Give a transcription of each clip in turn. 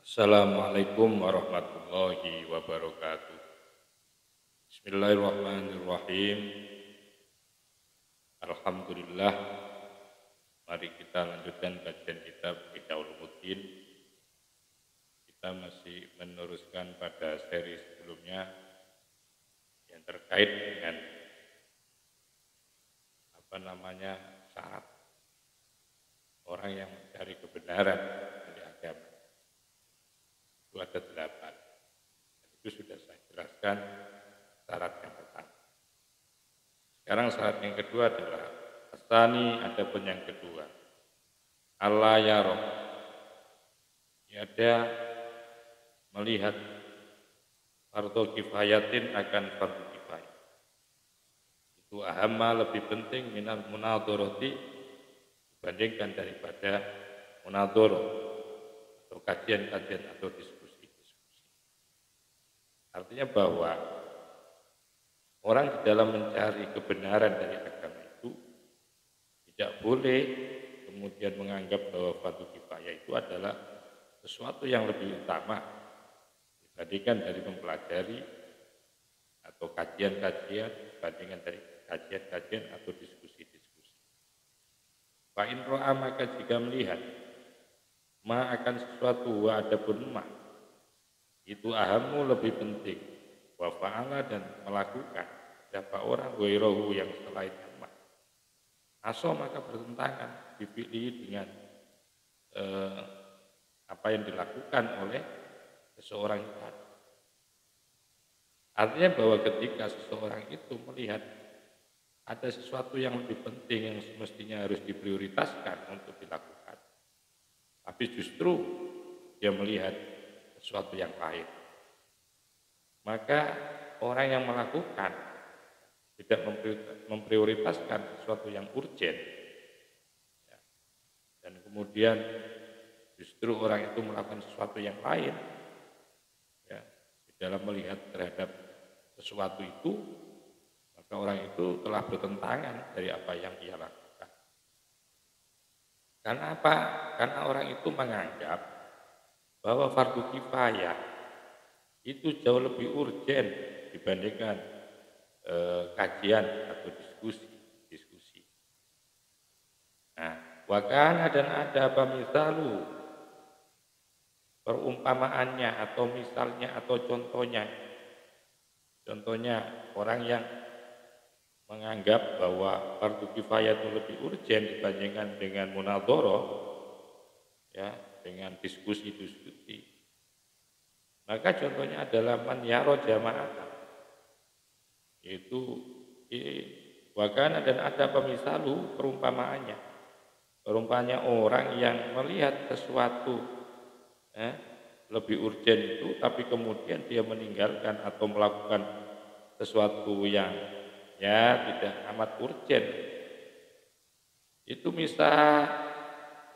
Assalamualaikum warahmatullahi wabarakatuh. Bismillahirrahmanirrahim. Alhamdulillah. Mari kita lanjutkan kajian kitab Ihya Ulumuddin. Kita masih meneruskan pada seri sebelumnya yang terkait dengan syarat orang yang mencari kebenaran dari agama. Itu ada 8. Itu sudah saya jelaskan syarat yang pertama. Sekarang syarat yang kedua adalah asani, adapun yang kedua. Allah yaro. Ada melihat fardu kifayatin akan fardu kifayah. Itu ahamma, lebih penting minal munadharati dibandingkan daripada munadharah atau kajian-kajian atau diskusi-diskusi. Artinya bahwa orang di dalam mencari kebenaran dari agama itu tidak boleh kemudian menganggap bahwa fardu kifayah itu adalah sesuatu yang lebih utama dibandingkan dari mempelajari atau kajian-kajian, dibandingkan dari kajian-kajian atau diskusi-diskusi. Fa in ra'a, maka jika melihat ma akan sesuatu, wa adapun ma itu ahamu, lebih penting, wa fa'ala, dan melakukan siapa orang wairahu, yang selain ma aso, maka bertentangan dipilih dengan apa yang dilakukan oleh seseorang itu. Artinya bahwa ketika seseorang itu melihat ada sesuatu yang lebih penting yang semestinya harus diprioritaskan untuk dilakukan, tapi justru dia melihat sesuatu yang lain, maka orang yang melakukan tidak memprioritaskan sesuatu yang urgen, dan kemudian justru orang itu melakukan sesuatu yang lain, ya, di dalam melihat terhadap sesuatu itu, maka orang itu telah bertentangan dari apa yang ia lakukan. Karena apa? Karena orang itu menganggap bahwa fardu kifayah itu jauh lebih urgen dibandingkan kajian atau diskusi. Nah, wakana, dan ada apa misalu, perumpamaannya atau misalnya atau contohnya orang yang menganggap bahwa fardu kifayah itu lebih urgen dibandingkan dengan munadharah, ya, dengan diskusi-diskusi. Maka contohnya adalah man yaro jama'atan, yaitu wakana, dan ada pemisalu, perumpamaannya orang yang melihat sesuatu lebih urgen itu, tapi kemudian dia meninggalkan atau melakukan sesuatu yang tidak amat urgen. Itu misal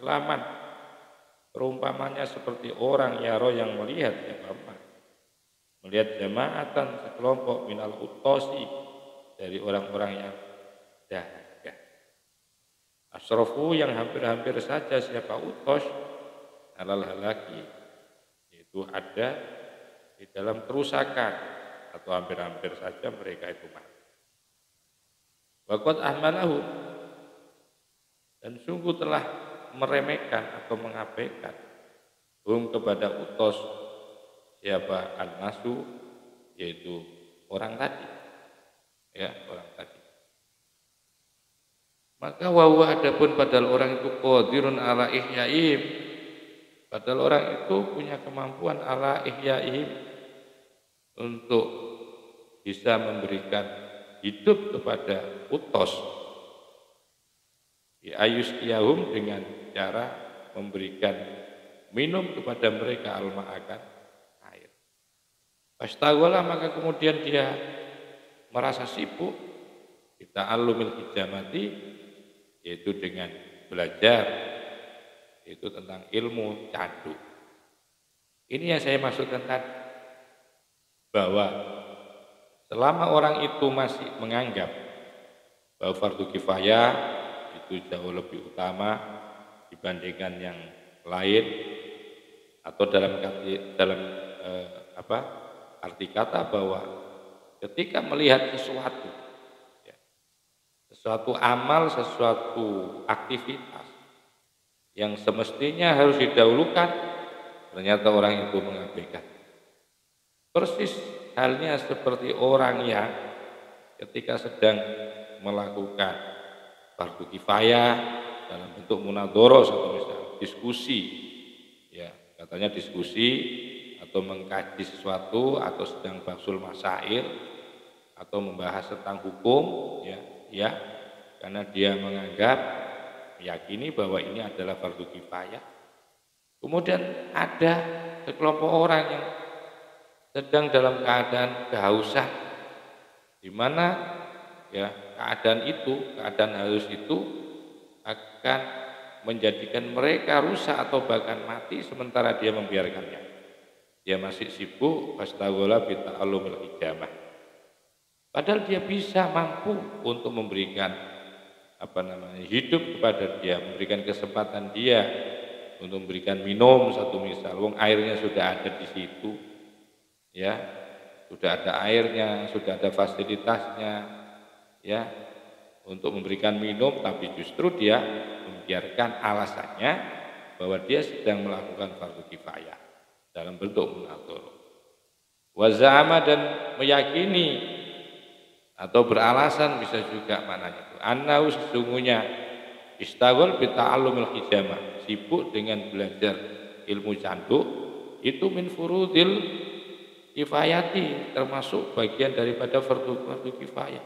laman, perumpamannya seperti orang yaro yang melihat jamaatan, sekelompok minal utosi, dari orang-orang yang dahaga. Asrofu, yang hampir-hampir saja siapa utos alal halaki, itu ada di dalam kerusakan, atau hampir-hampir saja mereka itu mati. Waqad ahmalahu, dan sungguh telah meremehkan atau mengabaikan kepada utos siapa an-nasu, yaitu orang tadi, orang tadi. Maka wawa, adapun padahal orang itu qadirun ala ihyaim, padahal orang itu punya kemampuan ala ihyaim, untuk bisa memberikan hidup kepada utos, ayustiyahum, dengan cara memberikan minum kepada mereka al-ma'akan, air. Pastaghala, maka kemudian dia merasa sibuk kita alumil hijamati, yaitu dengan belajar, itu tentang ilmu candu. Ini yang saya maksudkan tadi, bahwa selama orang itu masih menganggap bahwa fardu kifayah itu jauh lebih utama dibandingkan yang lain, atau dalam apa arti kata bahwa ketika melihat sesuatu, ya, sesuatu amal, sesuatu aktivitas yang semestinya harus didahulukan, ternyata orang itu mengabaikan. Persis halnya seperti orang yang ketika sedang melakukan fardu kifayah dalam bentuk munadharoh atau misal diskusi, ya katanya diskusi atau mengkaji sesuatu atau sedang bahsul masail atau membahas tentang hukum, ya karena dia menganggap meyakini bahwa ini adalah fardu kifayah. Kemudian ada sekelompok orang yang sedang dalam keadaan kehausan, di mana ya keadaan haus itu akan menjadikan mereka rusak atau bahkan mati sementara dia membiarkannya. Dia masih sibuk fastaghala bi ta'allumil hijamah. Padahal dia bisa mampu untuk memberikan hidup kepada dia, memberikan kesempatan dia untuk memberikan minum satu misal, wong airnya sudah ada di situ, ya sudah ada airnya, sudah ada fasilitasnya, ya untuk memberikan minum, tapi justru dia membiarkan alasannya bahwa dia sedang melakukan fardu kifayah dalam bentuk munadharoh. Wa za'ama, dan meyakini atau beralasan bisa juga maknanya itu annahu, sesungguhnya istaghol bi ta'allumil hijamah, sibuk dengan belajar ilmu canduk, itu min furudil kifayati, termasuk bagian daripada fardu kifayah.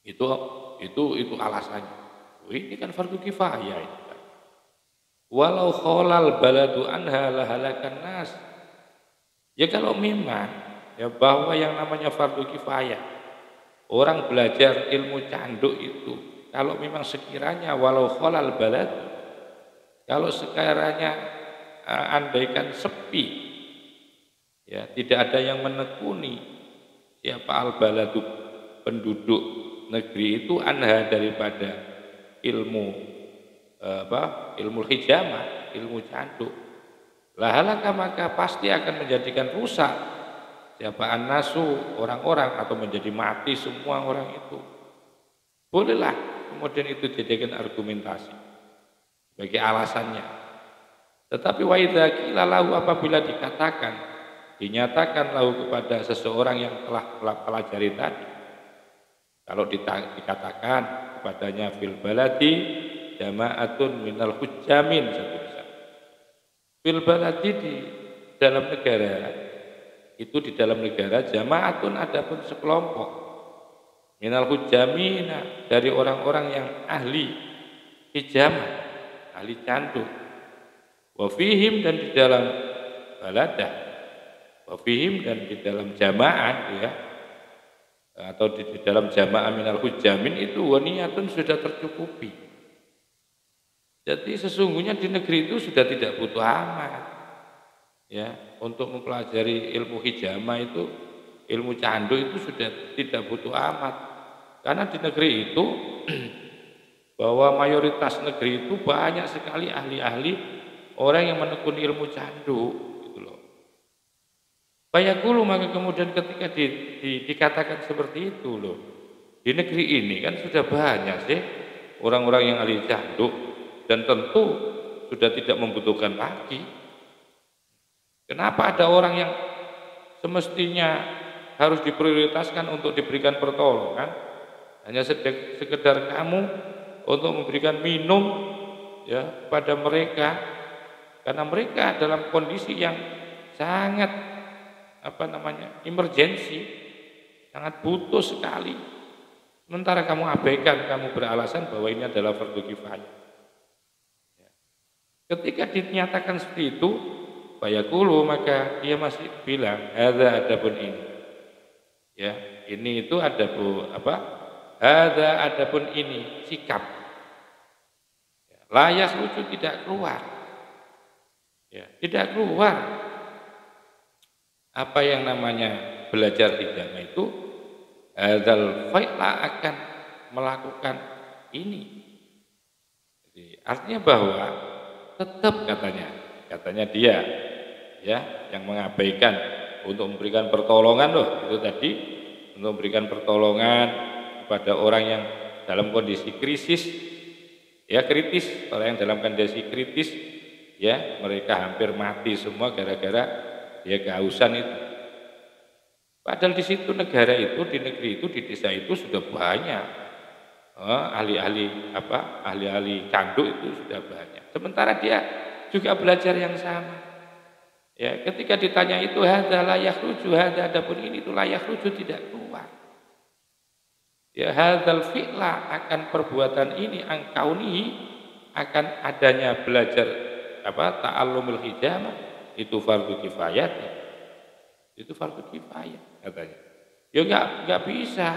Itu alasannya. Ini kan fardu kifayah itu kan. Walau kholal baladu anha lahalakan nas. Ya kalau memang ya bahwa yang namanya fardu kifayah, orang belajar ilmu canduk itu, kalau memang sekiranya walau kholal balad, kalau sekiranya andaikan sepi, ya tidak ada yang menekuni siapa al baladu, penduduk negeri itu, anha daripada ilmu ilmu hijamah, ilmu canduk, lahalaka, maka pasti akan menjadikan rusak siapa an-nasu, orang-orang, atau menjadi mati semua orang itu. Bolehlah kemudian itu dijadikan argumentasi bagi alasannya. Tetapi wa idza qila lahu, apabila dinyatakan lahu kepada seseorang yang telah pelajari tadi, kalau dikatakan kepadanya fil baladi jama'atun minal hujjamin, satu misal. Fil baladi, di dalam negara, itu di dalam negara, jama'atun, adapun sekelompok, minal hujjamina, dari orang-orang yang ahli hijamah, ahli canduk, wa fihim, dan di dalam baladah, wa fihim, dan di dalam jamaah, ya, atau di dalam jamaah minal hujjamin itu waniyatun, sudah tercukupi. Jadi sesungguhnya di negeri itu sudah tidak butuh amat, ya, untuk mempelajari ilmu hijamah itu, ilmu canduk itu sudah tidak butuh amat, karena di negeri itu bahwa mayoritas negeri itu banyak sekali ahli-ahli orang yang menekuni ilmu canduk, gitu loh. Bayakulu, maka kemudian ketika dikatakan seperti itu loh, di negeri ini kan sudah banyak sih orang-orang yang ahli canduk, dan tentu sudah tidak membutuhkan lagi. Kenapa ada orang yang semestinya harus diprioritaskan untuk diberikan pertolongan, hanya sekedar kamu untuk memberikan minum, ya, pada mereka, karena mereka dalam kondisi yang sangat emergensi, sangat butuh sekali. Sementara kamu abaikan, kamu beralasan bahwa ini adalah fardu kifayah. Ketika dinyatakan seperti itu, bayakulu, maka dia masih bilang adapun ini, ya, ini itu adapun ini sikap, layas lucu, tidak keluar, ya, tidak keluar apa yang namanya belajar hijamah itu, hadzal fa'ila, akan melakukan ini. Jadi artinya bahwa tetap, katanya, katanya dia ya yang mengabaikan untuk memberikan pertolongan loh itu tadi, untuk memberikan pertolongan kepada orang yang dalam kondisi krisis ya, kritis, orang yang dalam kondisi kritis ya, mereka hampir mati semua gara-gara dia kehausan itu. Padahal di situ negara itu, di negeri itu, di desa itu sudah banyak ahli-ahli ahli-ahli candu itu sudah banyak. Sementara dia juga belajar yang sama. Ya, ketika ditanya itu hadza la yakhruju, hadza adapun ini itu la yakhruju, tidak keluar. Ya hadzal fi'la, akan perbuatan ini angkauni, akan adanya belajar ta'allumul hijamah itu fardu kifayah. Itu fardu kifayah katanya. Ya enggak bisa.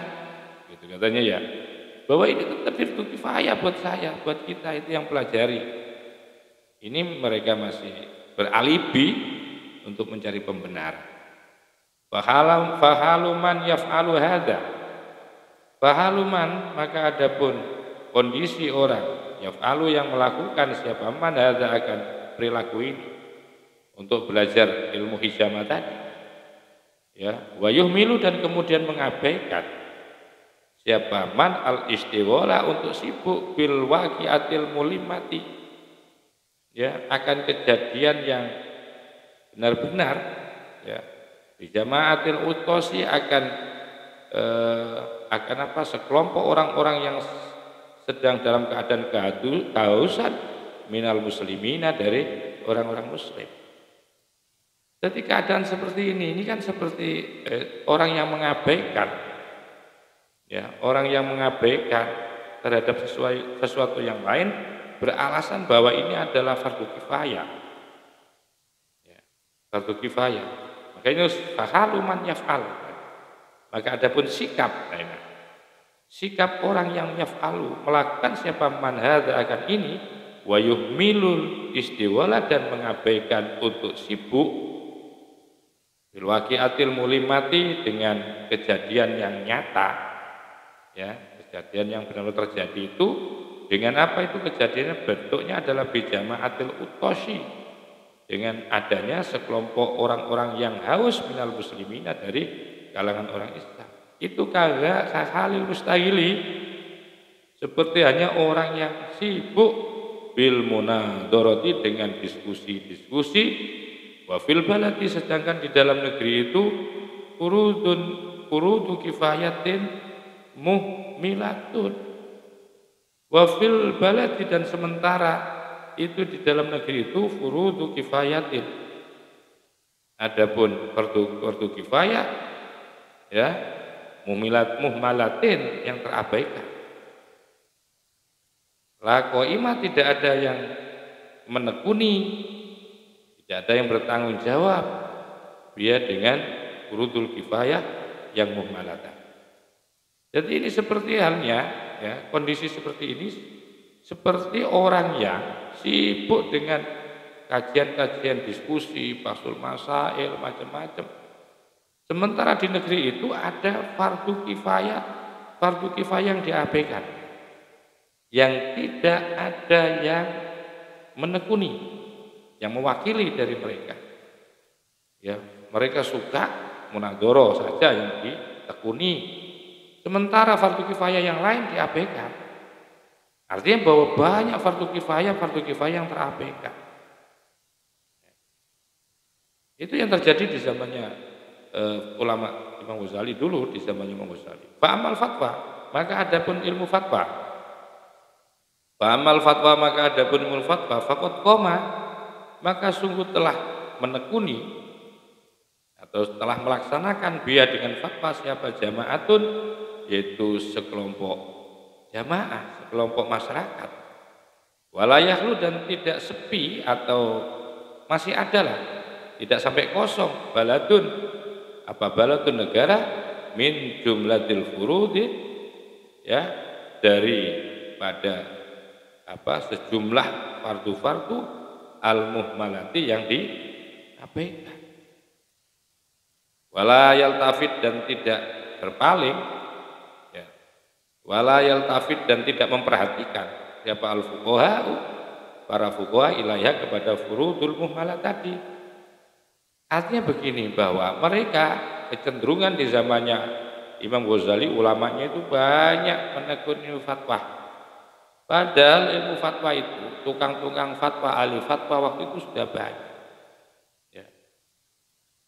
Gitu katanya ya. Bahwa ini tetap fardu kifayah buat saya, buat kita itu yang pelajari. Ini mereka masih beralibi untuk mencari pembenaran. Fahaluman yaf'alu hadza. Fahaluman, maka adapun kondisi orang yaf'alu yang melakukan siapa man hadza akan perilaku ini untuk belajar ilmu hijamah tadi. Ya, wa yuhmilu, dan kemudian mengabaikan siapa man al istiwala untuk sibuk bil waqiatil mulimati, ya, akan kejadian yang benar-benar ya, di jamaatil utosi akan sekelompok orang-orang yang sedang dalam keadaan kehausan minal muslimina, dari orang-orang muslim. Jadi keadaan seperti ini kan seperti orang yang mengabaikan, ya, orang yang mengabaikan terhadap sesuatu yang lain beralasan bahwa ini adalah fardu kifayah, ya, fardu kifayah. Makanya fahaluman yaf'al. Maka adapun sikap, sikap orang yang yaf'alu melakukan siapa man hadza akan ini, wa yuhmilul istiwala, dan mengabaikan untuk sibuk bil waqiatil mulimati, dengan kejadian yang nyata, ya, kejadian yang benar-benar terjadi itu dengan apa itu kejadiannya, bentuknya adalah bijamaatil utosi, dengan adanya sekelompok orang-orang yang haus minal muslimina, dari kalangan orang Islam. Itu kagak kahalil mustahili, seperti hanya orang yang sibuk bil munadharati, dengan diskusi-diskusi, wa fil baladi, sedangkan di dalam negeri itu furudu kifayatin muhmilatun, wa fil baladi, dan sementara itu di dalam negeri itu furudu kifayatin, adapun fardu kifayah ya muhmalatin, yang terabaikan. La qaimah, tidak ada yang menekuni, tidak ada yang bertanggung jawab dia dengan furudul kifayah yang muhmalatan. Jadi ini seperti halnya, ya, kondisi seperti ini seperti orang yang sibuk dengan kajian-kajian, diskusi, basul masail, macam-macam. Sementara di negeri itu ada fardu kifayah yang diabaikan, yang tidak ada yang menekuni, yang mewakili dari mereka. Ya, mereka suka munadhara saja yang ditekuni, sementara fardu kifayah yang lain diabaikan. Artinya bahwa banyak fardu kifayah yang terabaikan. Itu yang terjadi di zamannya ulama Imam Ghazali dulu, di zamannya Imam Ghazali. Fa'amal fatwa, maka adapun ilmu fatwa. Fa'amal fatwa, maka adapun ilmu fatwa, faqad qoma, maka sungguh telah menekuni atau telah melaksanakan biya dengan fatwa siapa jamaatun, yaitu sekelompok jamaah, sekelompok masyarakat. Walayahlu, dan tidak sepi atau masih adalah, tidak sampai kosong, baladun, baladun negara, min jumlatil furudi, ya, daripada sejumlah fardu-fardu al-muhmalati yang diabaikan. Wala yaltafid, dan tidak berpaling, wala yaltafid, dan tidak memperhatikan siapa al-fuqaha'u, para fuqaha ilaiha kepada furudul muhmalah tadi. Artinya begini, bahwa mereka kecenderungan di zamannya Imam Ghazali, ulamanya itu banyak menekuni fatwa. Padahal ilmu fatwa itu, tukang-tukang fatwa, ahli fatwa waktu itu sudah banyak. Ya.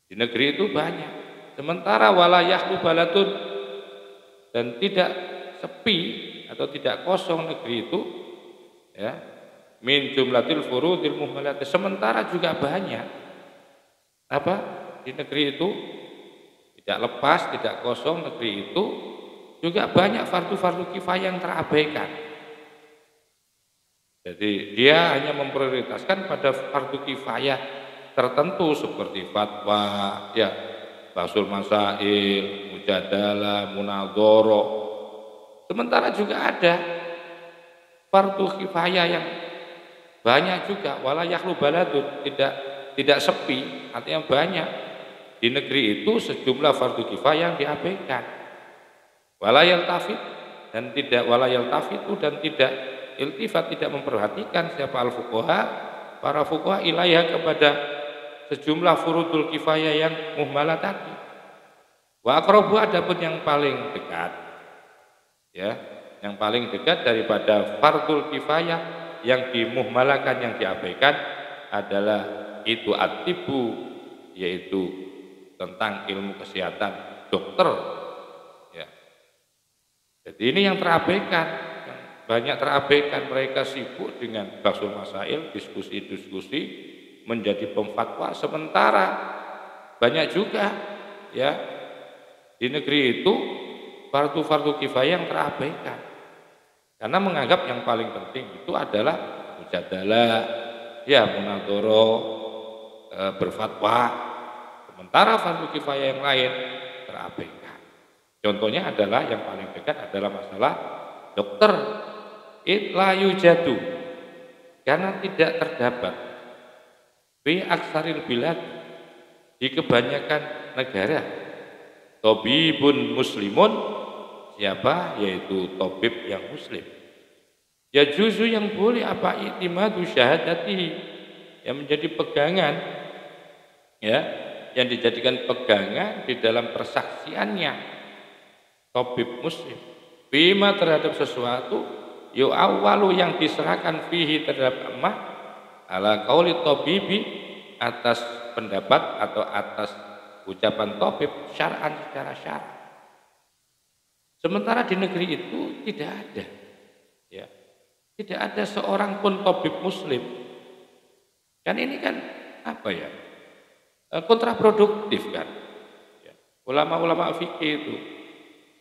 Di negeri itu banyak. Sementara walayahlu baladun, dan tidak sepi atau tidak kosong negeri itu, ya, min jumlatil furudil muhmalat. Sementara juga banyak apa di negeri itu, tidak lepas, tidak kosong negeri itu juga banyak fardu-fardu kifayah yang terabaikan. Jadi dia hanya memprioritaskan pada fardu kifayah tertentu seperti fatwa, ya, basul masail, mujadalah, munadhara. Sementara juga ada fardu kifayah yang banyak juga, wala yakhlu baladun, tidak sepi, artinya banyak. Di negeri itu sejumlah fardu kifayah yang diabaikan. Wala yaltafit, dan tidak wala yaltafitu, dan tidak iltifat, tidak memperhatikan siapa al-fuqaha, para fuqaha ilaiha kepada sejumlah furudul kifayah yang muhmalah tadi. Wa aqrabu, adapun yang paling dekat, ya, yang paling dekat daripada fardul kifayah yang dimuhmalahkan, yang diabaikan adalah itu at-tibbu, yaitu tentang ilmu kesehatan, dokter, ya. Jadi ini yang terabaikan, yang banyak terabaikan. Mereka sibuk dengan basul masail, diskusi-diskusi, menjadi pemfatwa. Sementara banyak juga, ya, di negeri itu fardu-fardu kifayah yang terabaikan, karena menganggap yang paling penting itu adalah mujadalah, ya, munadhara, berfatwa. Sementara fardu kifayah yang lain terabaikan. Contohnya adalah yang paling dekat adalah masalah dokter. La yujadu, karena tidak terdapat fi aksaril bilad, di kebanyakan negara, tabibun muslimun, siapa, yaitu tabib yang muslim, ya juzu, yang boleh apa, i'timadu syahadatihi, yang menjadi pegangan, ya, yang dijadikan pegangan di dalam persaksiannya tabib muslim, bima, terhadap sesuatu, yu awalu, yang diserahkan fihi, terhadap emak, ala qauli tabibi, atas pendapat atau atas ucapan tabib, syar'an, secara syara'. Sementara di negeri itu tidak ada, ya, tidak ada seorang pun tabib muslim. Kan ini kan apa ya, kontraproduktif kan, ya. Ulama-ulama fikih itu,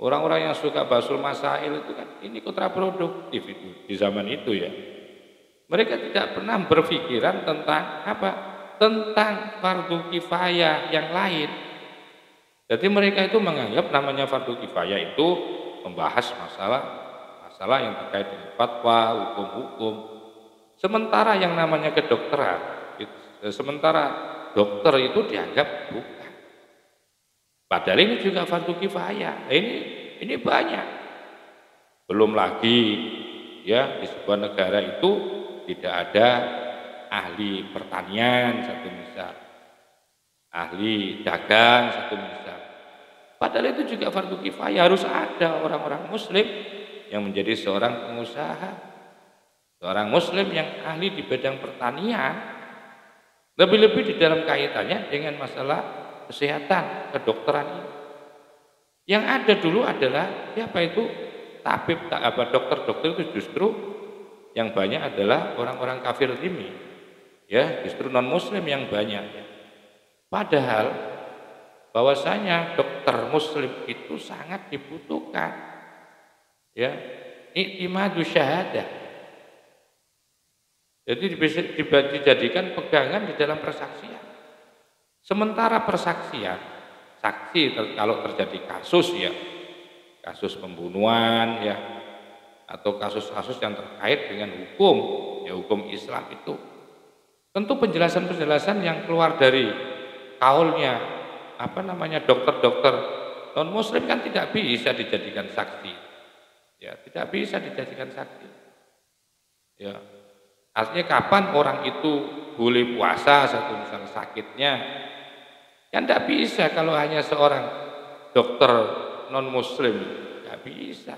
orang-orang yang suka basul masail itu kan, ini kontraproduktif itu di zaman itu, ya. Mereka tidak pernah berpikiran tentang apa, tentang fardu kifayah yang lain. Jadi mereka itu menganggap namanya fardu kifayah itu membahas masalah yang terkait dengan fatwa, hukum-hukum. Sementara yang namanya kedokteran, sementara dokter itu dianggap bukan. Padahal ini juga fardu kifayah. Ini banyak. Belum lagi, ya, di sebuah negara itu tidak ada ahli pertanian, satu misal, ahli dagang, satu misal. Padahal itu juga fardu kifayah, harus ada orang-orang muslim yang menjadi seorang pengusaha, seorang muslim yang ahli di bidang pertanian, lebih-lebih di dalam kaitannya dengan masalah kesehatan, kedokteran ini. Yang ada dulu adalah siapa itu, tabib, dokter-dokter itu justru yang banyak adalah orang-orang kafir dhimmi, ya, justru non muslim yang banyak, ya. Padahal bahwasanya dokter muslim itu sangat dibutuhkan, ya, i'timadu syahadah. Jadi bisa dijadikan pegangan di dalam persaksian. Sementara persaksian, saksi kalau terjadi kasus, ya, kasus pembunuhan, ya, atau kasus-kasus yang terkait dengan hukum, ya, hukum Islam itu, tentu penjelasan-penjelasan yang keluar dari kaulnya dokter-dokter non muslim kan tidak bisa dijadikan saksi, ya, tidak bisa dijadikan saksi, ya. Artinya kapan orang itu boleh puasa satu misal sakitnya, kan tidak bisa kalau hanya seorang dokter non muslim, nggak bisa.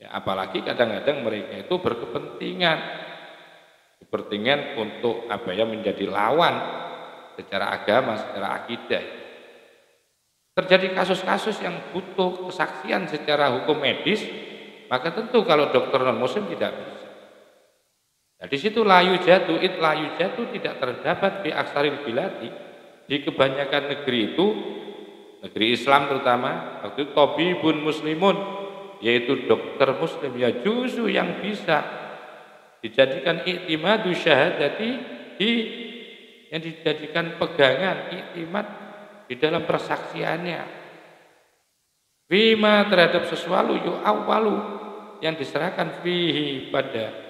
Ya, apalagi kadang-kadang mereka itu berkepentingan untuk apa ya, menjadi lawan secara agama, secara akidah. Terjadi kasus-kasus yang butuh kesaksian secara hukum medis, maka tentu kalau dokter non muslim tidak bisa. Nah, di situ layu jatuh tidak terdapat di aksaril biladi, di kebanyakan negeri itu, negeri Islam terutama, waktu itu tabibun muslimun, yaitu dokter muslim, ya justru yang bisa dijadikan iktimadu syahadati, yang dijadikan pegangan iktimad di dalam persaksiannya, bima terhadap sesuatu awalu yang diserahkan fihi pada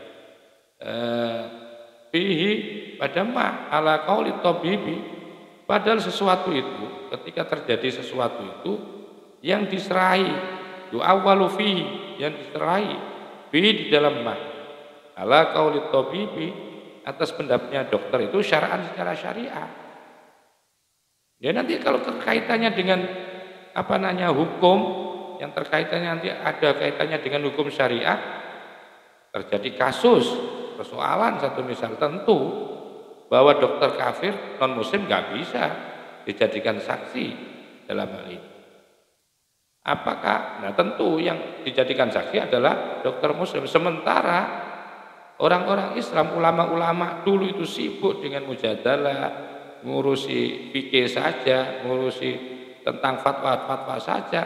ma ala qauli tabibi, padahal sesuatu itu ketika terjadi sesuatu itu yang diserahi awalu fihi, yang diserahi fihi di dalam ma ala qauli tabibi, atas pendapatnya dokter itu syar'an secara syariah. Ya nanti kalau terkaitannya dengan hukum, yang terkaitannya nanti ada kaitannya dengan hukum syariah, terjadi kasus persoalan satu misal, tentu bahwa dokter kafir non muslim nggak bisa dijadikan saksi dalam hal ini. Apakah? Nah tentu yang dijadikan saksi adalah dokter muslim. Sementara orang-orang Islam, ulama-ulama dulu itu sibuk dengan mujadalah, ngurusi fikih saja, ngurusi tentang fatwa-fatwa saja,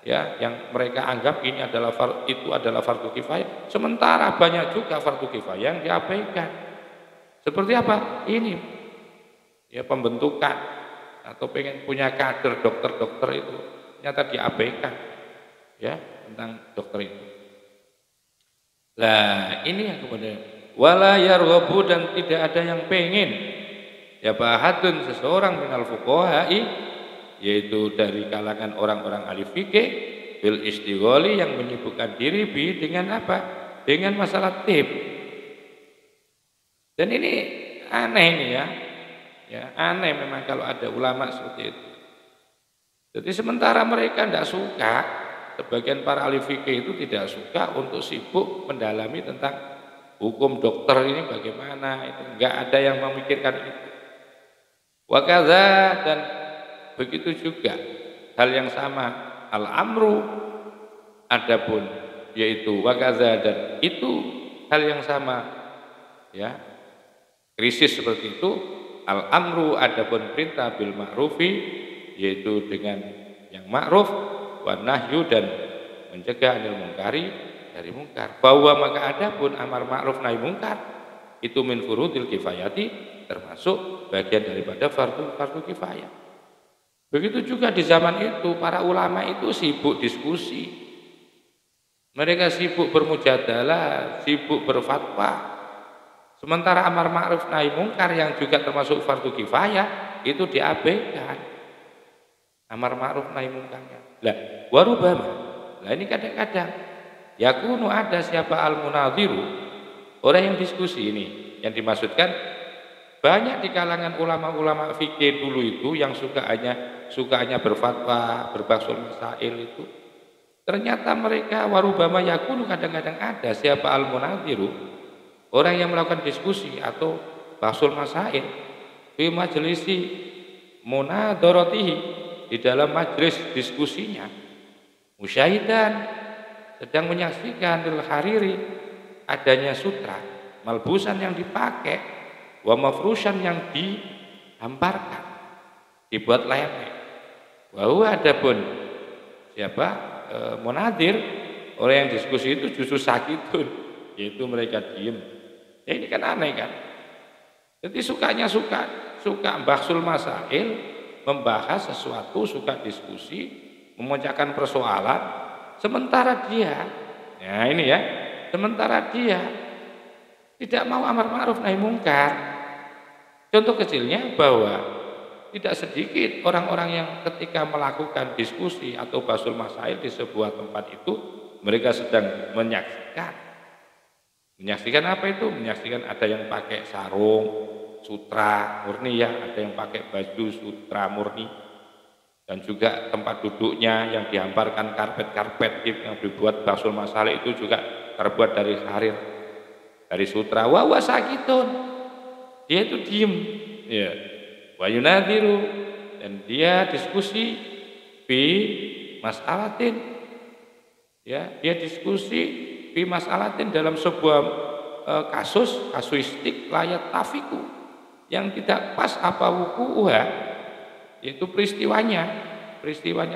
ya, yang mereka anggap ini adalah itu adalah fardu kifayah. Sementara banyak juga fardu kifayah yang diabaikan. Seperti apa? Ini ya, pembentukan atau pengen punya kader dokter-dokter itu ternyata diabaikan, ya, tentang dokter itu. Nah, ini yang kemudian wala yarghabu, dan tidak ada yang pengen ya bahadun seseorang minal fuqaha'i, yaitu dari kalangan orang-orang ahli fikih, bil istighali, yang menyibukkan diri dengan apa? Dengan masalah tib. Dan ini aneh ini ya. Ya, aneh memang kalau ada ulama seperti itu. Jadi sementara mereka tidak suka, sebagian para ahli fikih itu tidak suka untuk sibuk mendalami tentang hukum dokter ini bagaimana, itu enggak ada yang memikirkan itu. Wa kadza, dan begitu juga hal yang sama al-amru, adapun yaitu wa kadza, dan itu hal yang sama ya, krisis seperti itu al-amru, adapun perintah bil ma'rufi, yaitu dengan yang ma'ruf, wa nahyu, dan mencegah anil mungkari, dari mungkar. Bahwa maka adapun amar ma'ruf nahi mungkar itu min furudil kifayati, termasuk bagian daripada fardu kifayah. Begitu juga di zaman itu para ulama itu sibuk diskusi, mereka sibuk bermujadalah, sibuk berfatwa. Sementara amar ma'ruf nahi mungkar yang juga termasuk fardu kifayah itu diabaikan. Amar ma'ruf nahi mungkarnya. Lah, warubama. Lah ini kadang-kadang yakunu, ada siapa al-munadhiru, orang yang diskusi ini, yang dimaksudkan banyak di kalangan ulama-ulama fikih dulu itu yang sukanya berfatwa, berbahsul masail itu. Ternyata mereka warubama yakunu, kadang-kadang ada siapa al-munadhiru, orang yang melakukan diskusi atau bahsul masail fi majlisi munadharatihi, di dalam majlis diskusinya, musyahidan, sedang menyaksikan lil hariri, adanya sutra malbusan yang dipakai, wa mafrusan yang dihamparkan, dibuat lemek. Bahwa adapun siapa munadir, orang yang diskusi itu justru sakitun, yaitu mereka diem. Ya ini kan aneh kan. Jadi suka bahsul masail, membahas sesuatu, suka diskusi, memecahkan persoalan, sementara dia, ya ini ya, sementara dia tidak mau amar ma'ruf nahi mungkar. Contoh kecilnya bahwa tidak sedikit orang-orang yang ketika melakukan diskusi atau bahsul masail di sebuah tempat itu, mereka sedang menyaksikan Menyaksikan apa itu? Menyaksikan ada yang pakai sarung, sutra murni ya, ada yang pakai baju sutra murni, dan juga tempat duduknya yang dihamparkan karpet-karpet yang dibuat Basul Masalik itu juga terbuat dari harir, dari sutra. Wa sakitun, dia itu diem, ya. Wa yunadiru, dan dia diskusi bi mas'alatin, ya, dia diskusi bi mas'alatin dalam sebuah kasus kasuistik layat tafiku yang tidak pas apa wuku'uha, yaitu peristiwanya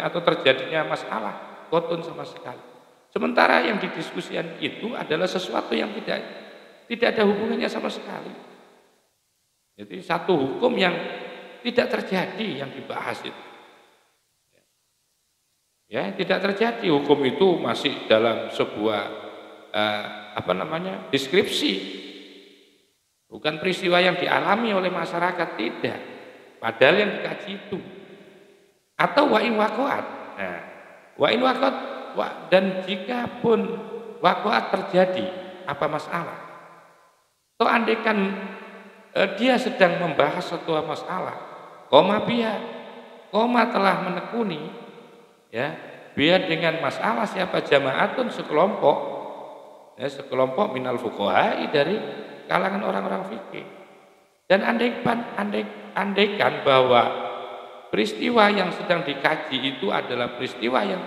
atau terjadinya masalah kotun sama sekali. Sementara yang didiskusikan itu adalah sesuatu yang tidak ada hubungannya sama sekali. Jadi satu hukum yang tidak terjadi yang dibahas itu. Ya, tidak terjadi, hukum itu masih dalam sebuah deskripsi. Bukan peristiwa yang dialami oleh masyarakat, tidak. Padahal yang dikaji itu. Atau wa'in waqa'at. Nah, wa'in waqa'at, dan jika pun waqa'at terjadi, apa masalah? Atau andaikan dia sedang membahas suatu masalah, koma telah menekuni, ya, biar dengan masalah siapa jamaatun sekelompok, ya, sekelompok minal fuqaha dari kalangan orang-orang fikih. Dan andaikan bahwa peristiwa yang sedang dikaji itu adalah peristiwa yang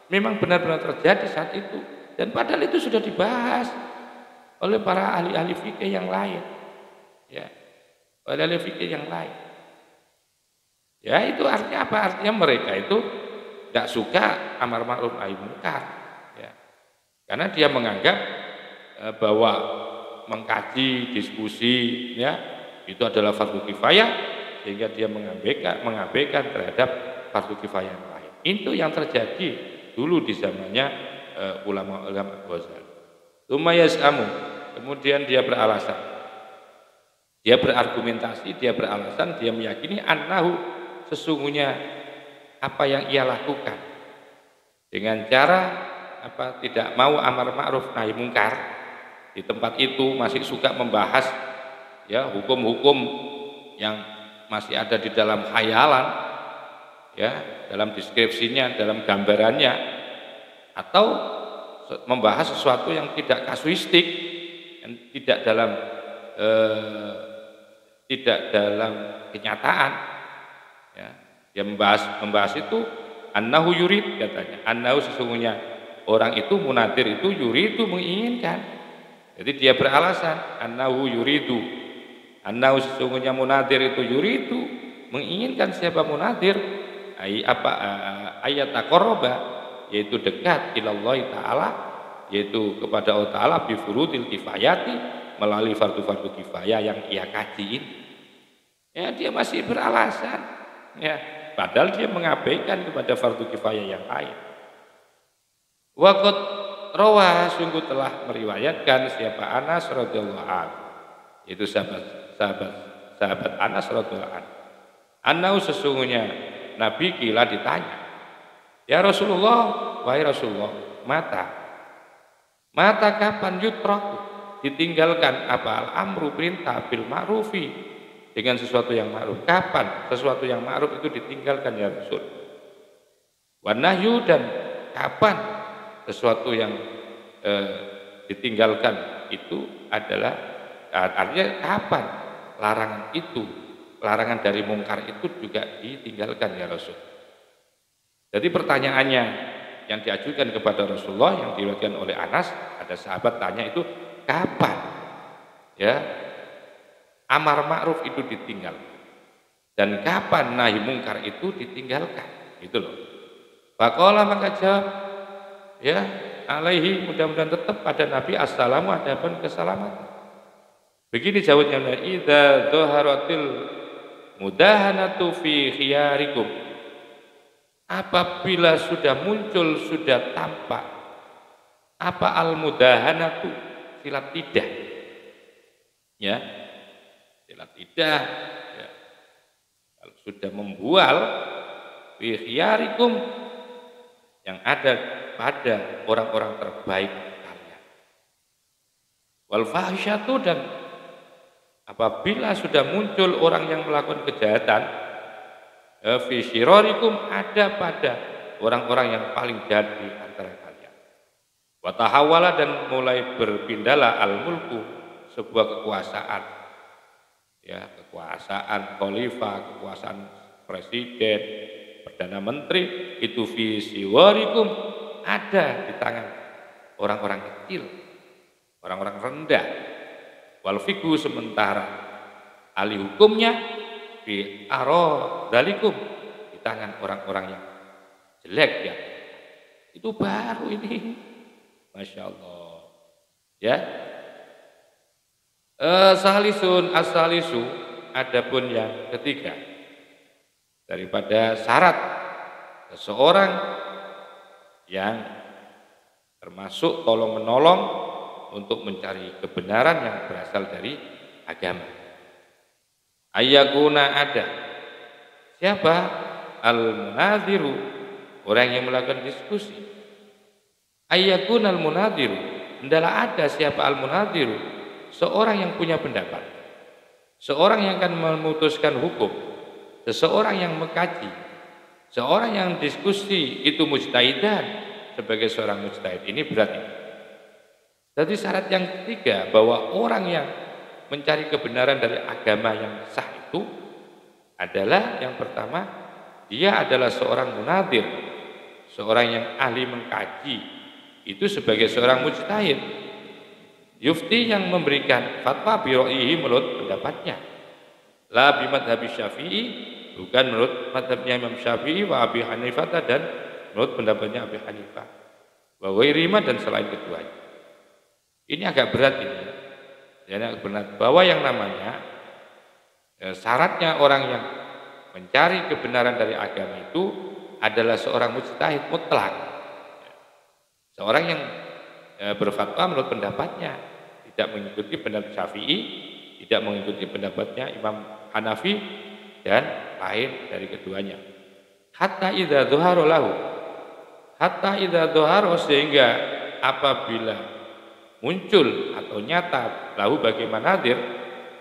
memang benar-benar terjadi saat itu, dan padahal itu sudah dibahas oleh para ahli-ahli fikih yang lain, ya, oleh ahli fikih yang lain. Ya, itu artinya apa? Artinya mereka itu tidak suka amar ma'ruf nahi munkar, ya. Karena dia menganggap bahwa mengkaji, diskusi, ya, itu adalah fardu kifayah, sehingga dia mengabaikan terhadap fardu kifayah yang lain. Itu yang terjadi dulu di zamannya ulama-ulama Ghazali. Tumayyasamu, kemudian dia beralasan, dia berargumentasi, dia beralasan, dia meyakini annahu, sesungguhnya apa yang ia lakukan dengan cara tidak mau amar ma'ruf nahi mungkar, di tempat itu masih suka membahas, ya, hukum-hukum yang masih ada di dalam khayalan, ya, dalam deskripsinya, dalam gambarannya, atau membahas sesuatu yang tidak kasuistik, yang tidak dalam kenyataan, ya. Dia membahas itu annahu yurid, katanya annahu, sesungguhnya orang itu munadir itu yuridu, menginginkan. Jadi dia beralasan annahu yuridu, annahu, sesungguhnya munadir itu yuridu, menginginkan. Siapa munadir? Ayat taqarraba, yaitu dekat ilallah ta'ala, yaitu kepada Allah Ta'ala bi furudil kifayati, melalui fardu-fardu kifayah yang ia kaji ini. Ya, dia masih beralasan, ya, padahal dia mengabaikan kepada fardu kifayah yang lain. Waqad rawa, sungguh telah meriwayatkan siapa Anas radhiyallahu anhu, itu sahabat Anas radhiyallahu anhu, annahu, sesungguhnya Nabi kila ditanya, ya Rasulullah, wahai Rasulullah, mata kapan yutraku, ditinggalkan apa al-amru, perintah, bil ma'rufi, dengan sesuatu yang ma'ruf. Kapan sesuatu yang ma'ruf itu ditinggalkan ya Rasul? Wa nahyu, dan kapan sesuatu yang ditinggalkan itu adalah, artinya kapan larangan dari mungkar itu juga ditinggalkan ya Rasul. Jadi pertanyaannya yang diajukan kepada Rasulullah, yang diriwayatkan oleh Anas, ada sahabat tanya itu, kapan, ya, amar ma'ruf itu ditinggalkan, dan kapan nahi mungkar itu ditinggalkan, gitu loh. Faqala, maka jawab, ya, alaihi, mudah-mudahan tetap pada Nabi assalamu, adapun keselamatan. Begini jawabnya, idza dhaharatil mudahanatu fi khiyarikum, apabila sudah muncul, sudah tampak apa al mudahanatu, silat lidah, ya, silat lidah, ya. Kalau sudah membual fi khiyarikum, yang ada pada orang-orang terbaik kalian. Wal fahisyatu, dan apabila sudah muncul orang yang melakukan kejahatan, fi syirarikum, ada pada orang-orang yang paling jahat di antara kalian. Wa tahawala, dan mulai berpindahlah al-mulku, sebuah kekuasaan, ya, kekuasaan khalifah, kekuasaan presiden, perdana menteri, itu fi siwarikum, ada di tangan orang-orang kecil, orang-orang rendah. Wal fiqhu, sementara ahli hukumnya fi aradalikum, di tangan orang-orang yang jelek, ya. Itu baru ini, Masya Allah, ya. Salisun as-salisu, adapun yang ketiga daripada syarat seseorang yang termasuk tolong menolong untuk mencari kebenaran yang berasal dari agama. Ayyakuna, ada siapa? Al-munadhiru, orang yang melakukan diskusi. Ayyakuna al-munadhiru, hendaklah ada siapa al-munadhiru, seorang yang punya pendapat, seorang yang akan memutuskan hukum, seseorang yang mengkaji, seorang yang diskusi, itu mujtahidan, sebagai seorang mujtahid. Ini berarti. Jadi syarat yang ketiga, bahwa orang yang mencari kebenaran dari agama yang sah itu adalah, yang pertama, dia adalah seorang munadhir, seorang yang ahli mengkaji, itu sebagai seorang mujtahid. Yufti, yang memberikan fatwa biro'ihi, menurut pendapatnya. La bimadhabi syafi'i, bukan menurut madhabnya Imam Syafi'i wa Abi Hanifah, dan menurut pendapatnya Abi Hanifah wa ghairihima, dan selain keduanya. Ini agak berat ini. Jadi agak berat, bahwa yang namanya syaratnya orang yang mencari kebenaran dari agama itu adalah seorang mujtahid mutlak. Seorang yang berfatwa menurut pendapatnya, tidak mengikuti pendapat Syafi'i, tidak mengikuti pendapatnya Imam Hanafi, dan lain dari keduanya. Hatta idza dhuhara lahu, hatta idza dhuhara, sehingga apabila muncul atau nyata lahu bagi manadir,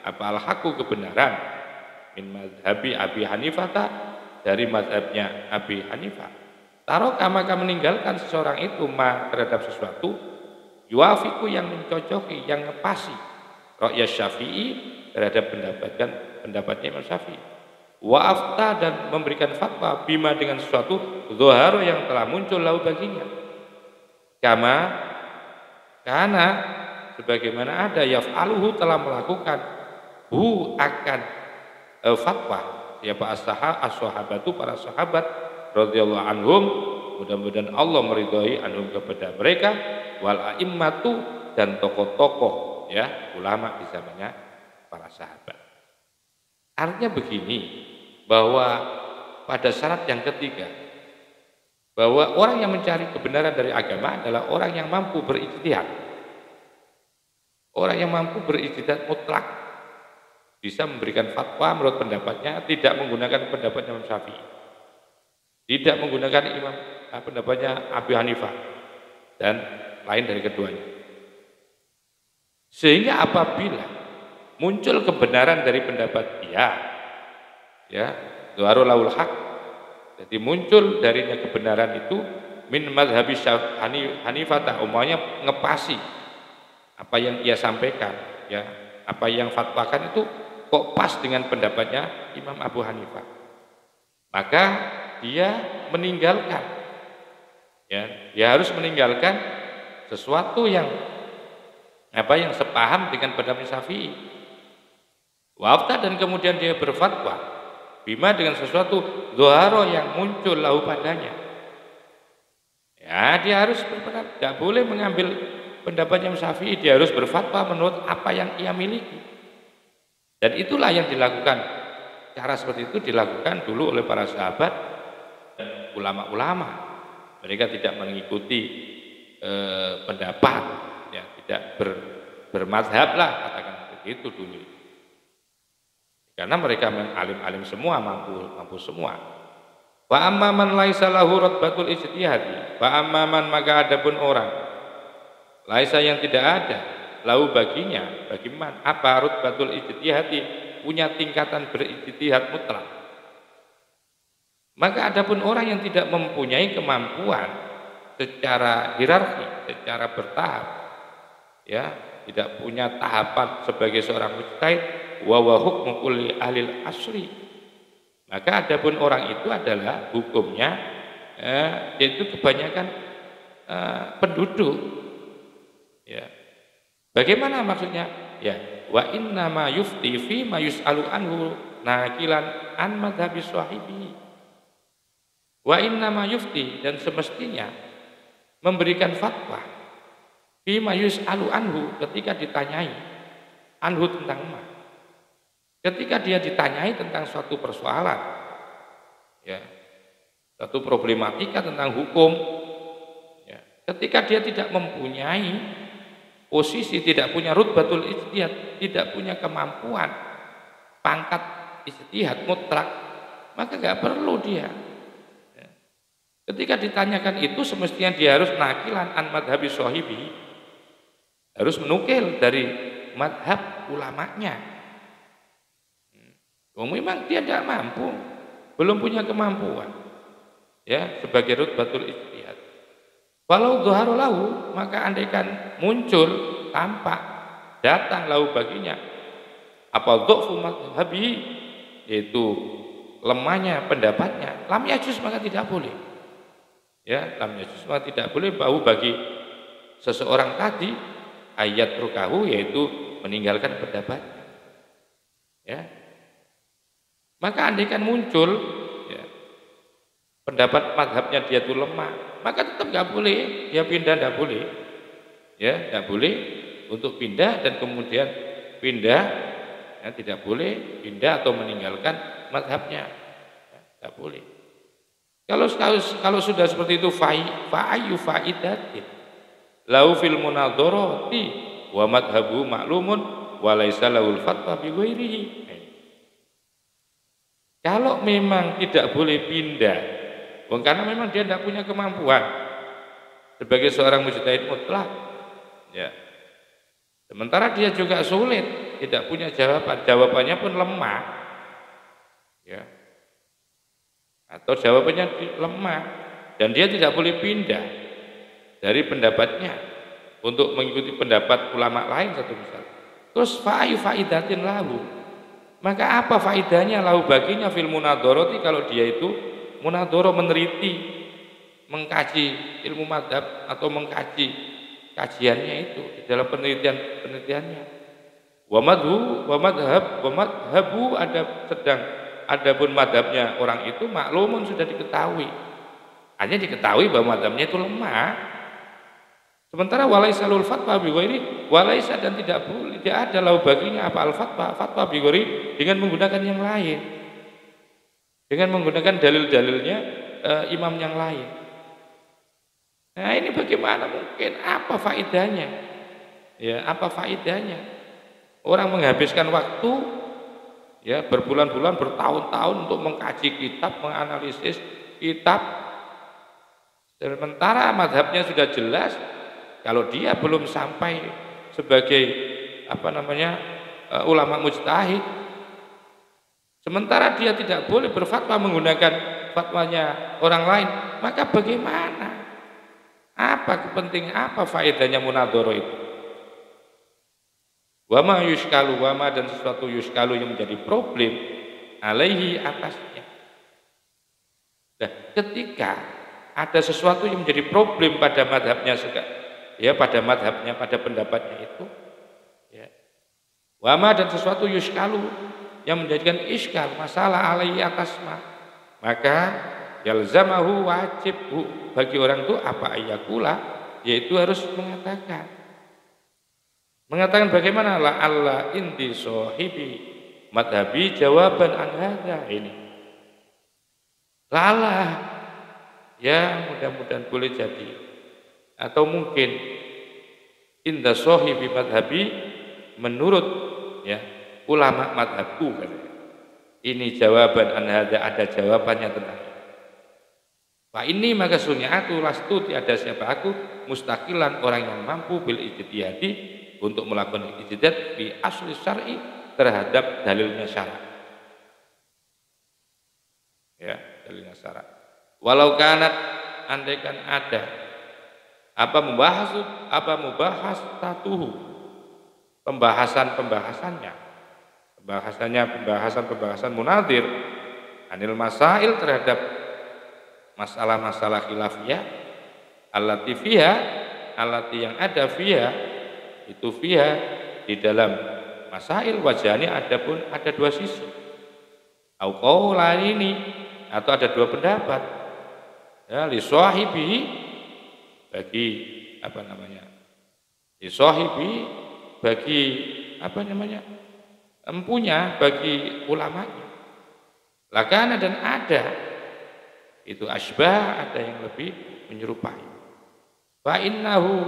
apa al-haqu, kebenaran, min madhabi Abi Hanifah, dari madhabnya Abi Hanifah, taroka, maka meninggalkan seseorang itu ma, terhadap sesuatu, yuafiku, yang mencocoki, yang ngepasi ra'ya Syafi'i, terhadap pendapatnya Imam Syafi'i, wa afta, dan memberikan fatwa bima, dengan sesuatu zuharo, yang telah muncul lahu baginya, karena sebagaimana ada yaf'aluhu, telah melakukan hu, akan fatwa siapa as-sahabatu, para sahabat radhiyallahu anhum, mudah-mudahan Allah meridhai anhum, kepada mereka, wal a'immatu, dan tokoh-tokoh, ya, ulama di zamannya para sahabat. Artinya begini, bahwa pada syarat yang ketiga, bahwa orang yang mencari kebenaran dari agama adalah orang yang mampu berijtihad. Orang yang mampu berijtihad mutlak, bisa memberikan fatwa menurut pendapatnya, tidak menggunakan pendapatnya Imam Syafi'i, tidak menggunakan pendapatnya Abi Hanifah, dan lain dari keduanya. Sehingga apabila muncul kebenaran dari pendapat dia, ya, zuharul lahul haq, jadi muncul darinya kebenaran itu, min madhabi Hanifah, umumnya ngepasi apa yang ia sampaikan, ya, apa yang fatwakan itu kok pas dengan pendapatnya Imam Abu Hanifah, maka dia meninggalkan, ya, dia harus meninggalkan sesuatu yang sepaham dengan pendapat Syafi'i. Wafta, dan kemudian dia berfatwa bima, dengan sesuatu zuharo, yang muncul lahu padanya. Ya, dia harus berpendapat, tidak boleh mengambil pendapatnya Syafi'i, dia harus berfatwa menurut apa yang ia miliki. Dan itulah yang dilakukan. Cara seperti itu dilakukan dulu oleh para sahabat dan ulama-ulama. Mereka tidak mengikuti pendapat, ya, tidak bermadhab lah, katakan begitu dulu. Karena mereka alim-alim semua, mampu semua. Wa amman laisa lahu ratbatul ijtihadi, wa amman, maka adapun orang laisa, yang tidak ada lahu baginya, bagaimana apa rutbatul ijtihadi, punya tingkatan berijtihad mutlak. Maka adapun orang yang tidak mempunyai kemampuan secara hierarki, secara bertahap, ya, tidak punya tahapan sebagai seorang mujtahid, wa hukmu kulli ahlil asri, maka adapun orang itu adalah hukumnya yaitu kebanyakan penduduk, ya. Bagaimana maksudnya? Ya, wa inna ma yufti fi ma yus'alu anhu nakilan an madhabi sahibi. Wa inna ma yufti, dan semestinya memberikan fatwa fi ma yus'alu anhu, ketika ditanyai anhu tentang ma. Ketika dia ditanyai tentang suatu persoalan, ya, satu problematika tentang hukum, ya, ketika dia tidak mempunyai posisi, tidak punya rutbatul ijtihad, tidak punya kemampuan pangkat ijtihad mutlak, maka nggak perlu dia. Ya. Ketika ditanyakan itu, semestinya dia harus nakilan an madhabi sahibi, harus menukil dari madhab ulamanya. Memang dia tidak mampu, belum punya kemampuan, ya, sebagai rutbatul ijtihad. Walau dhuharu lahu, maka andaikan muncul, tampak, datang lahu baginya apa dhu'fu madhhabi, yaitu lemahnya pendapatnya, lam yajuz, maka tidak boleh. Ya, lam yajuz, maka tidak boleh bagi seseorang tadi ayat rukahu, yaitu meninggalkan pendapatnya. Ya. Maka andaikan muncul, ya, pendapat madhabnya dia itu lemah, maka tetap nggak boleh dia pindah, nggak boleh, ya, nggak boleh untuk pindah, dan kemudian pindah, ya, tidak boleh pindah atau meninggalkan madhabnya, ya, nggak boleh. Kalau sudah seperti itu, fa'ayu fa'idatin lau fil munadharati wa madhabu ma'lumun wa laisa lahul fatwa bi ghairihi. Kalau memang tidak boleh pindah, karena memang dia tidak punya kemampuan sebagai seorang mujtahid mutlak, ya. Sementara dia juga sulit, tidak punya jawaban, jawabannya pun lemah, ya. Atau jawabannya lemah, dan dia tidak boleh pindah dari pendapatnya untuk mengikuti pendapat ulama lain, satu misal. Terus fa'ayu fa'idatin lahu, maka apa faidahnya lahu baginya fil munadharati, kalau dia itu munadharah, meneliti, mengkaji ilmu madhab atau mengkaji kajiannya itu di dalam penelitiannya. Wa madhabu, ada pun madhabnya orang itu maklumun, sudah diketahui. Hanya diketahui bahwa madhabnya itu lemah. Sementara walaisa lul fatwa bi ghairi, walaisa, dan tidak boleh, tidak ada lahu baginya apa al fatwa bi ghairi, dengan menggunakan yang lain, dengan menggunakan dalil-dalilnya imam yang lain. Nah, ini bagaimana mungkin? Apa faedahnya? Ya, apa faedahnya? Orang menghabiskan waktu, ya, berbulan-bulan, bertahun-tahun untuk mengkaji kitab, menganalisis kitab, sementara madhabnya sudah jelas. Kalau dia belum sampai sebagai ulama mujtahid, sementara dia tidak boleh berfatwa menggunakan fatwanya orang lain, maka bagaimana? Apa kepentingan, apa faedahnya munadharah itu? Wama yuskalu, wama, dan sesuatu yuskalu yang menjadi problem alaihi, atasnya. Nah, ketika ada sesuatu yang menjadi problem pada madhabnya, ya, pada madhabnya, pada pendapatnya itu, ya, wama, dan sesuatu yuskalu yang menjadikan iskal, masalah alaihi, atasma, maka yalzamahu, wajib bagi orang itu apa ayakula, yaitu harus mengatakan bagaimana la Allah indi sahibi madhabi jawaban an hadza, ini lalah, ya, mudah-mudahan boleh jadi, atau mungkin inda sahibi madhabi, menurut, ya, ulama madhabku, ini jawaban an hadza, ada jawabannya tentang ini. Fa ini, maka sunnya aku lastu, tiada siapa aku, mustaqilan, orang yang mampu bil ijtihadi, untuk melakukan ijtihad di asli syar'i terhadap dalilnya syara'. Ya, dalilnya syara'. Walau kanat, andaikan ada mubahas tatuhu, pembahasan munadhir anil masail terhadap masalah-masalah khilafiyah allati yang ada fiha di dalam masail wajhani adapun ada dua sisi au qaulaini atau ada dua pendapat ya li sahibihi bagi empunya bagi ulamanya. Lakana dan ada itu asbah, ada yang lebih menyerupai. Fa innahu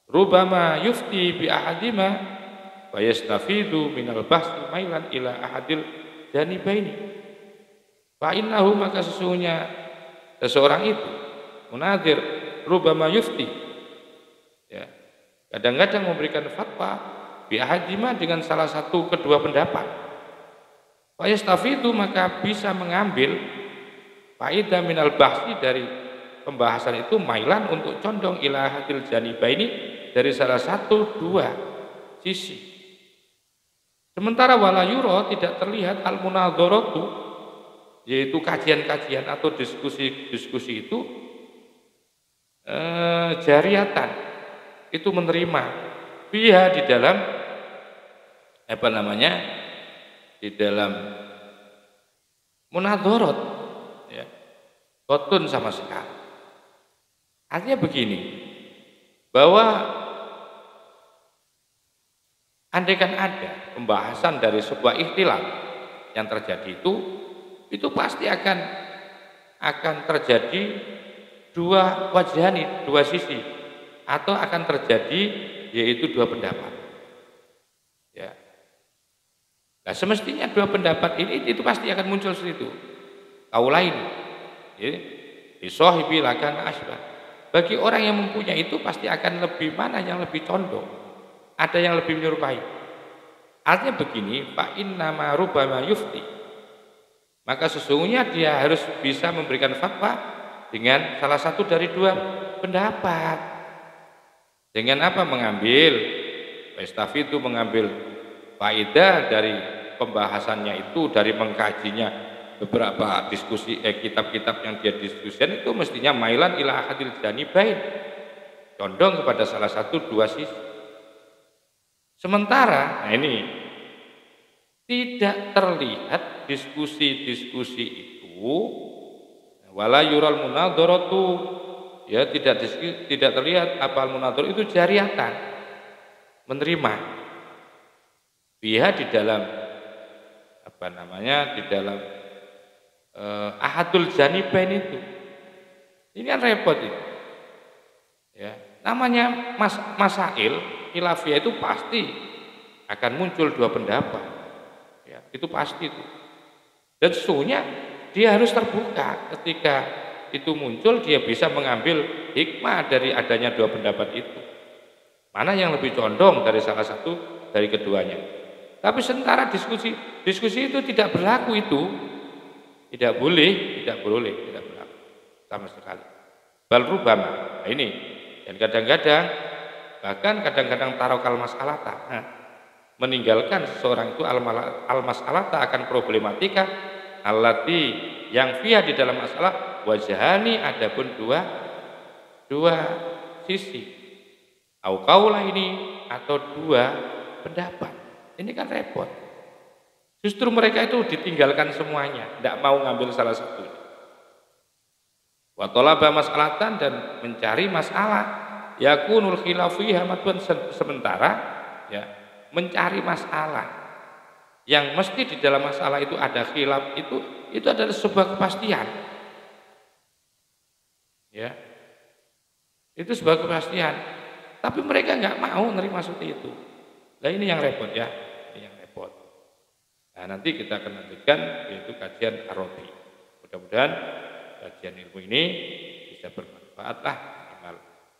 rubama yufti bi ahadima wa yastafidu minal bahsi mailan ila ahadil janibaini. Fa innahu maka sesungguhnya seseorang itu munadzir rubama yufti ya kadang-kadang memberikan fatwa bi ahadima dengan salah satu kedua pendapat. Fa yastafidu maka bisa mengambil faedah minal bahsi dari pembahasan itu mailan untuk condong ila ahadil janibaini dari salah satu dua sisi. Sementara wala yura tidak terlihat al munadzaratu yaitu kajian-kajian atau diskusi-diskusi itu jariatan itu menerima biha di dalam di dalam munadzarat ya kotun sama sekali. Artinya begini bahwa andaikan ada pembahasan dari sebuah ikhtilaf yang terjadi itu pasti akan terjadi dua wajhani, dua sisi, atau akan terjadi yaitu dua pendapat. Ya. Nah, semestinya dua pendapat ini itu pasti akan muncul seperti itu. Kaulain, ya, bisohibi lakana asbah. Bagi orang yang mempunyai itu pasti akan lebih mana yang lebih condong, ada yang lebih menyerupai. Artinya begini, fa inna ma rubbama yufti. Maka sesungguhnya dia harus bisa memberikan fatwa dengan salah satu dari dua pendapat. Dengan apa? Mengambil Westafi itu mengambil faedah dari pembahasannya itu, dari mengkajinya beberapa diskusi kitab-kitab yang dia diskusikan itu mestinya mailan ila ahadil janibain, condong kepada salah satu dua sisi. Sementara, nah ini tidak terlihat diskusi-diskusi itu wala yural munadzaratu ya tidak terlihat apa munadzar itu jariatan menerima biha di dalam di dalam ahadul janibain itu. Ini kan repot ini. Ya, namanya masail khilafiyah itu pasti akan muncul dua pendapat. Ya, itu pasti itu. Dan sesungguhnya dia harus terbuka ketika itu muncul, dia bisa mengambil hikmah dari adanya dua pendapat itu. Mana yang lebih condong dari salah satu dari keduanya. Tapi sementara diskusi itu tidak berlaku itu, tidak boleh berlaku sama sekali. Bal rubama. Nah ini, dan kadang-kadang bahkan kadang-kadang tarokal mas'alata. Nah, meninggalkan seseorang itu al-mas'alata akan problematika allati yang fiha di dalam masalah wajhani adapun dua sisi au qaula ini atau dua pendapat. Ini kan repot. Justru mereka itu ditinggalkan semuanya, tidak mau ngambil salah satu. Wa talaba mas'alatan dan mencari masalah yakunul khilafiyah matun sementara ya mencari masalah yang mesti di dalam masalah itu ada khilaf itu adalah sebuah kepastian. Ya. Itu sebuah kepastian. Tapi mereka nggak mau nerima seperti itu. Nah ini yang repot ya. Ini yang repot. Nah nanti kita akan lanjutkan yaitu kajian Arabi. Mudah-mudahan kajian ilmu ini bisa bermanfaat lah minimal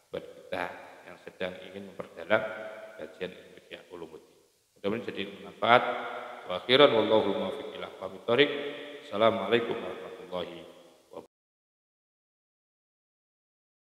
buat kita yang sedang ingin memperdalam kajian ilmu Ihya Ulumuddin. Mudah-mudahan jadi bermanfaat. Wa akhiran wallahu muwaffiq ila aqwamit thoriq. Assalamualaikum warahmatullahi wabarakatuh.